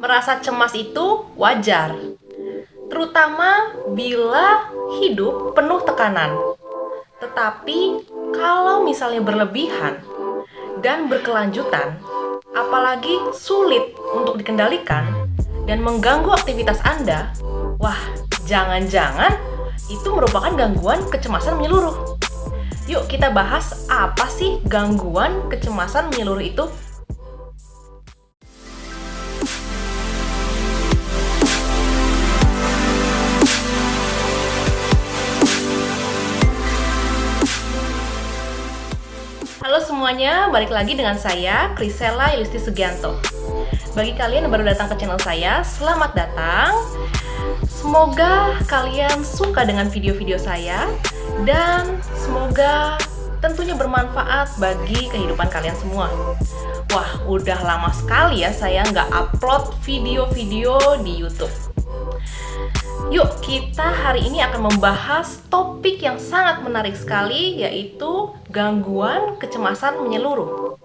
Merasa cemas itu wajar, terutama bila hidup penuh tekanan. Tetapi kalau misalnya berlebihan dan berkelanjutan, apalagi sulit untuk dikendalikan dan mengganggu aktivitas Anda, wah, jangan-jangan itu merupakan gangguan kecemasan menyeluruh. Yuk kita bahas apa sih gangguan kecemasan menyeluruh itu? Halo semuanya, balik lagi dengan saya, Krisela Yulisti Sugianto. Bagi kalian yang baru datang ke channel saya, selamat datang. Semoga kalian suka dengan video-video saya dan semoga tentunya bermanfaat bagi kehidupan kalian semua. Wah, udah lama sekali ya saya nggak upload video-video di YouTube. Yuk, kita hari ini akan membahas topik yang sangat menarik sekali, yaitu gangguan kecemasan menyeluruh.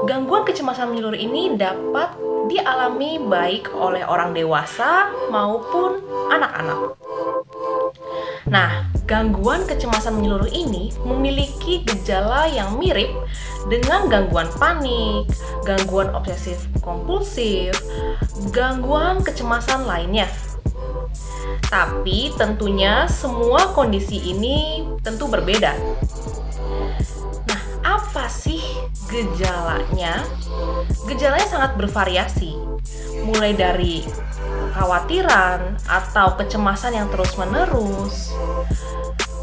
Gangguan kecemasan menyeluruh ini dapat dialami baik oleh orang dewasa maupun anak-anak. Nah, gangguan kecemasan menyeluruh ini memiliki gejala yang mirip dengan gangguan panik, gangguan obsesif kompulsif, gangguan kecemasan lainnya. Tapi tentunya semua kondisi ini tentu berbeda. Nah, apa sih gejalanya? Gejalanya sangat bervariasi, mulai dari kekhawatiran atau kecemasan yang terus-menerus.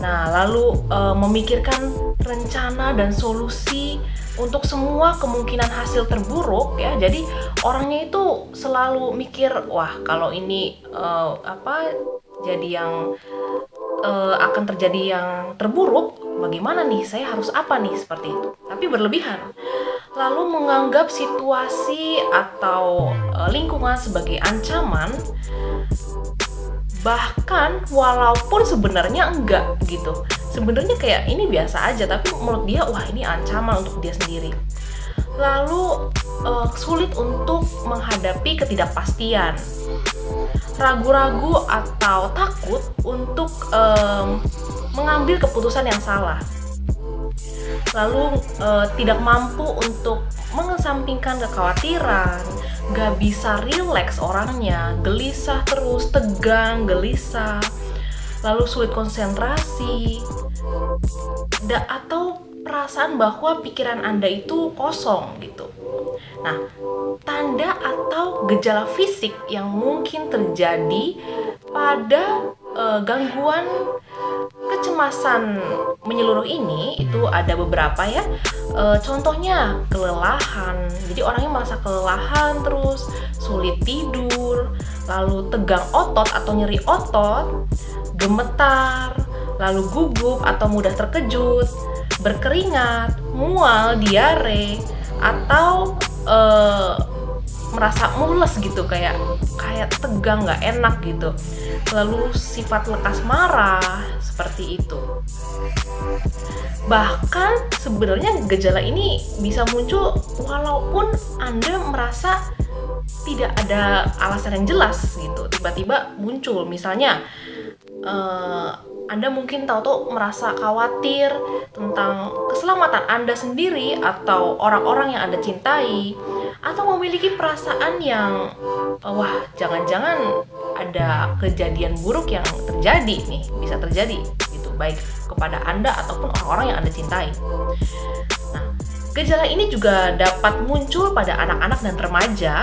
Nah, lalu memikirkan rencana dan solusi untuk semua kemungkinan hasil terburuk ya. Jadi orangnya itu selalu mikir, wah kalau ini jadi yang akan terjadi yang terburuk, bagaimana nih? Saya harus apa nih? Seperti itu. Tapi berlebihan. Lalu menganggap situasi atau lingkungan sebagai ancaman, bahkan walaupun sebenarnya enggak gitu. Sebenarnya kayak ini biasa aja, tapi menurut dia wah ini ancaman untuk dia sendiri. Lalu sulit untuk menghadapi ketidakpastian, ragu-ragu atau takut untuk mengambil keputusan yang salah. Lalu tidak mampu untuk mengesampingkan kekhawatiran, gak bisa rileks orangnya, gelisah terus, tegang, gelisah, lalu sulit konsentrasi, atau perasaan bahwa pikiran Anda itu kosong gitu. Nah, tanda atau gejala fisik yang mungkin terjadi pada gangguan kecemasan menyeluruh ini itu ada beberapa ya. Contohnya kelelahan, jadi orangnya merasa kelelahan terus, sulit tidur, lalu tegang otot atau nyeri otot, gemetar, lalu gugup atau mudah terkejut, berkeringat, mual, diare, atau merasa mules gitu, kayak tegang, nggak enak gitu. Lalu sifat lekas marah, seperti itu. Bahkan sebenarnya gejala ini bisa muncul walaupun Anda merasa tidak ada alasan yang jelas gitu. Tiba-tiba muncul, misalnya Anda mungkin tahu merasa khawatir tentang keselamatan Anda sendiri atau orang-orang yang Anda cintai, atau memiliki perasaan yang wah jangan-jangan ada kejadian buruk yang terjadi nih, bisa terjadi gitu, baik kepada Anda ataupun orang-orang yang Anda cintai. Nah, gejala ini juga dapat muncul pada anak-anak dan remaja,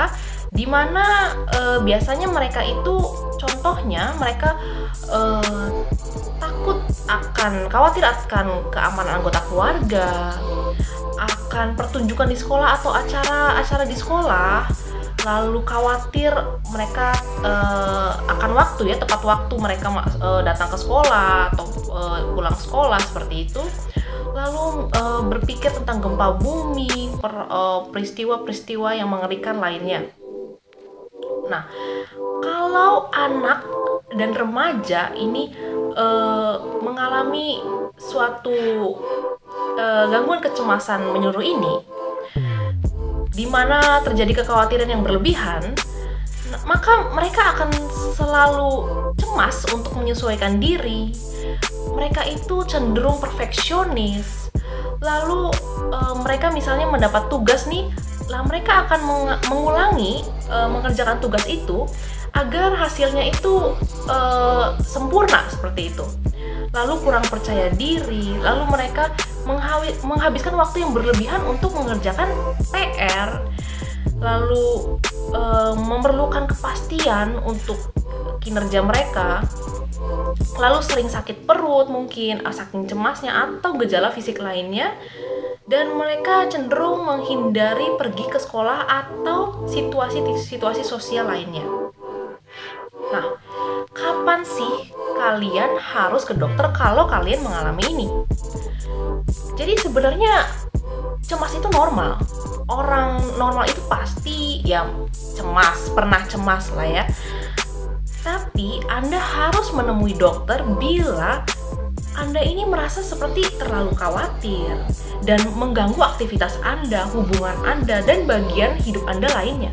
di mana biasanya mereka itu, contohnya mereka khawatir akan keamanan anggota keluarga, akan pertunjukan di sekolah atau acara-acara di sekolah, lalu khawatir mereka akan waktu ya, tepat waktu mereka datang ke sekolah atau pulang sekolah, seperti itu. Lalu berpikir tentang gempa bumi, peristiwa-peristiwa yang mengerikan lainnya. Nah, kalau anak dan remaja ini mengalami suatu gangguan kecemasan menyeluruh ini, di mana terjadi kekhawatiran yang berlebihan, maka mereka akan selalu cemas untuk menyesuaikan diri. Mereka itu cenderung perfeksionis. Lalu mereka misalnya mendapat tugas nih, lah mereka akan mengulangi mengerjakan tugas itu agar hasilnya itu sempurna seperti itu. Lalu kurang percaya diri, lalu mereka menghabiskan waktu yang berlebihan untuk mengerjakan PR, lalu memerlukan kepastian untuk kinerja mereka, lalu sering sakit perut mungkin saking cemasnya atau gejala fisik lainnya, dan mereka cenderung menghindari pergi ke sekolah atau situasi sosial lainnya. Nah, kapan sih kalian harus ke dokter kalau kalian mengalami ini? Jadi sebenarnya cemas itu normal. Orang normal itu pasti ya cemas, pernah cemas lah ya. Tapi Anda harus menemui dokter bila Anda ini merasa seperti terlalu khawatir dan mengganggu aktivitas Anda, hubungan Anda, dan bagian hidup Anda lainnya.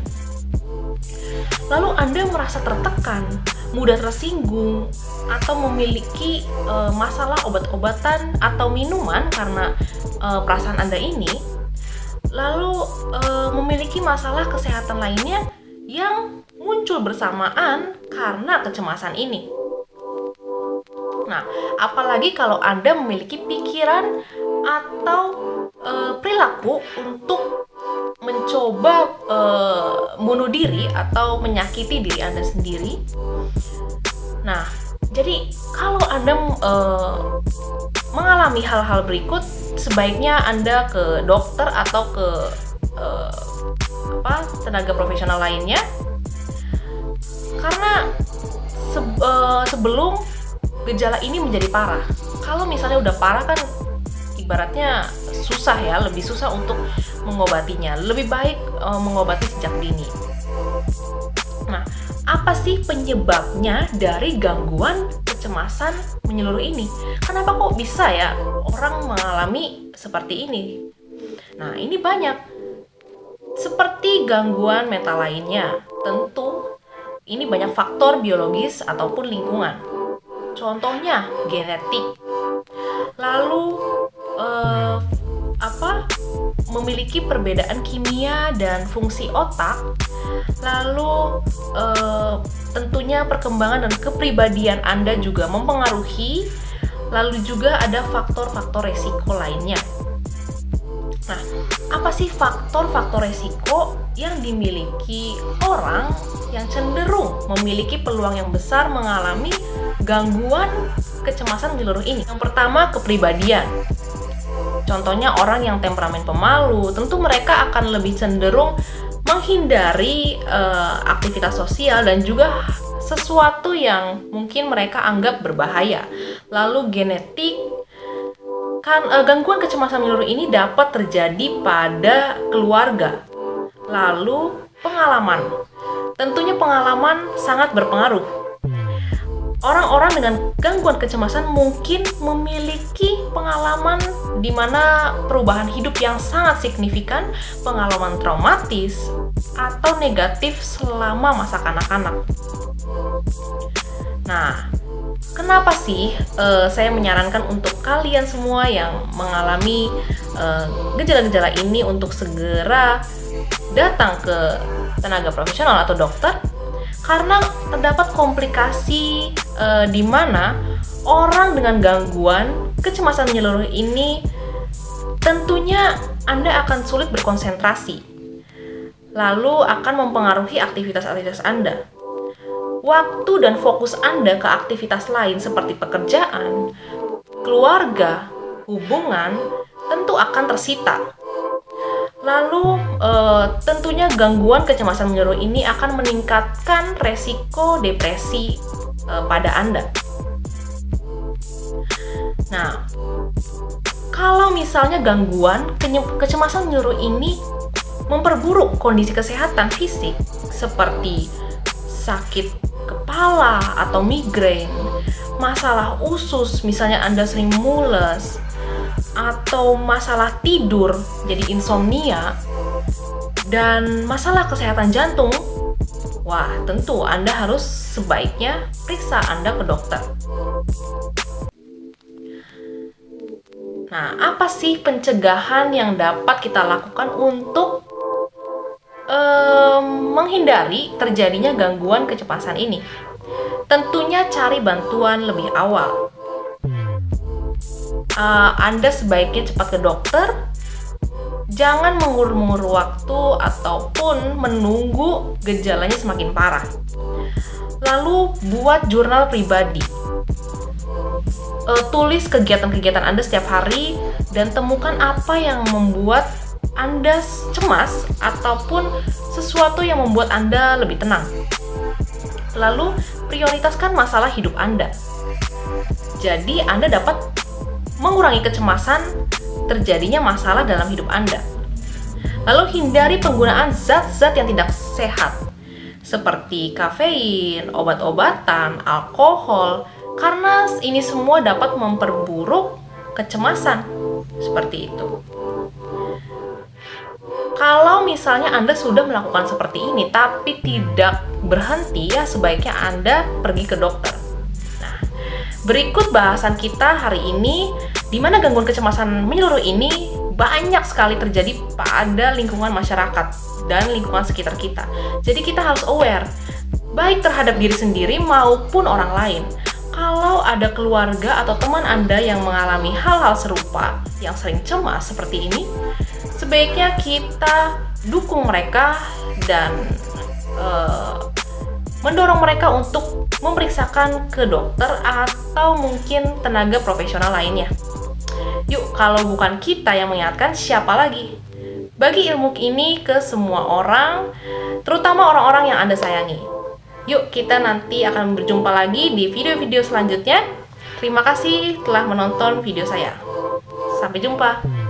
Lalu Anda merasa tertekan, mudah tersinggung, atau memiliki masalah obat-obatan atau minuman karena perasaan Anda ini, lalu memiliki masalah kesehatan lainnya yang muncul bersamaan karena kecemasan ini. Nah, apalagi kalau Anda memiliki pikiran atau perilaku untuk mencoba bunuh diri atau menyakiti diri Anda sendiri. Nah, jadi kalau Anda mengalami hal-hal berikut, sebaiknya Anda ke dokter atau ke tenaga profesional lainnya, karena sebelum gejala ini menjadi parah. Kalau misalnya udah parah kan ibaratnya susah ya, lebih susah untuk mengobatinya. Lebih baik mengobati sejak dini. Nah, apa sih penyebabnya dari gangguan kecemasan menyeluruh ini? Kenapa kok bisa ya orang mengalami seperti ini? Nah, ini banyak. Seperti gangguan mental lainnya, tentu ini banyak faktor biologis ataupun lingkungan. Contohnya genetik. Lalu memiliki perbedaan kimia dan fungsi otak. Lalu tentunya perkembangan dan kepribadian Anda juga mempengaruhi. Lalu juga ada faktor-faktor resiko lainnya. Nah, apa sih faktor-faktor resiko yang dimiliki orang yang cenderung memiliki peluang yang besar mengalami gangguan kecemasan menyeluruh ini? Yang pertama, kepribadian. Contohnya orang yang temperamen pemalu, tentu mereka akan lebih cenderung menghindari aktivitas sosial dan juga sesuatu yang mungkin mereka anggap berbahaya. Lalu genetik, kan gangguan kecemasan menyeluruh ini dapat terjadi pada keluarga. Lalu pengalaman, tentunya pengalaman sangat berpengaruh. Orang-orang dengan gangguan kecemasan mungkin memiliki pengalaman di mana perubahan hidup yang sangat signifikan, pengalaman traumatis atau negatif selama masa kanak-kanak. Nah, kenapa sih saya menyarankan untuk kalian semua yang mengalami gejala-gejala ini untuk segera datang ke tenaga profesional atau dokter? Karena terdapat komplikasi di mana orang dengan gangguan kecemasan menyeluruh ini tentunya Anda akan sulit berkonsentrasi, lalu akan mempengaruhi aktivitas-aktivitas Anda. Waktu dan fokus Anda ke aktivitas lain seperti pekerjaan, keluarga, hubungan tentu akan tersita. Lalu tentunya gangguan kecemasan menyeluruh ini akan meningkatkan resiko depresi pada Anda. Nah, kalau misalnya gangguan kecemasan menyeluruh ini memperburuk kondisi kesehatan fisik seperti sakit kepala atau migrain, masalah usus, misalnya Anda sering mules, atau masalah tidur, jadi insomnia, dan masalah kesehatan jantung, Wah, tentu Anda harus sebaiknya periksa Anda ke dokter. Nah, apa sih pencegahan yang dapat kita lakukan untuk menghindari terjadinya gangguan kecemasan ini? Tentunya cari bantuan lebih awal. Anda sebaiknya cepat ke dokter, jangan mengulur-ngulur waktu ataupun menunggu gejalanya semakin parah. Lalu buat jurnal pribadi. Tulis kegiatan-kegiatan Anda setiap hari dan temukan apa yang membuat Anda cemas ataupun sesuatu yang membuat Anda lebih tenang. Lalu prioritaskan masalah hidup Anda. Jadi Anda dapat mengurangi kecemasan terjadinya masalah dalam hidup Anda. Lalu hindari penggunaan zat-zat yang tidak sehat seperti kafein, obat-obatan, alkohol, karena ini semua dapat memperburuk kecemasan. Seperti itu. Kalau misalnya Anda sudah melakukan seperti ini tapi tidak berhenti, ya sebaiknya Anda pergi ke dokter. Nah, berikut bahasan kita hari ini, di mana gangguan kecemasan menyeluruh ini banyak sekali terjadi pada lingkungan masyarakat dan lingkungan sekitar kita. Jadi kita harus aware, baik terhadap diri sendiri maupun orang lain. Kalau ada keluarga atau teman Anda yang mengalami hal-hal serupa, yang sering cemas seperti ini, sebaiknya kita dukung mereka dan mendorong mereka untuk memeriksakan ke dokter atau mungkin tenaga profesional lainnya. Yuk, kalau bukan kita yang mengingatkan, siapa lagi? Bagi ilmu ini ke semua orang, terutama orang-orang yang Anda sayangi. Yuk, kita nanti akan berjumpa lagi di video-video selanjutnya. Terima kasih telah menonton video saya. Sampai jumpa.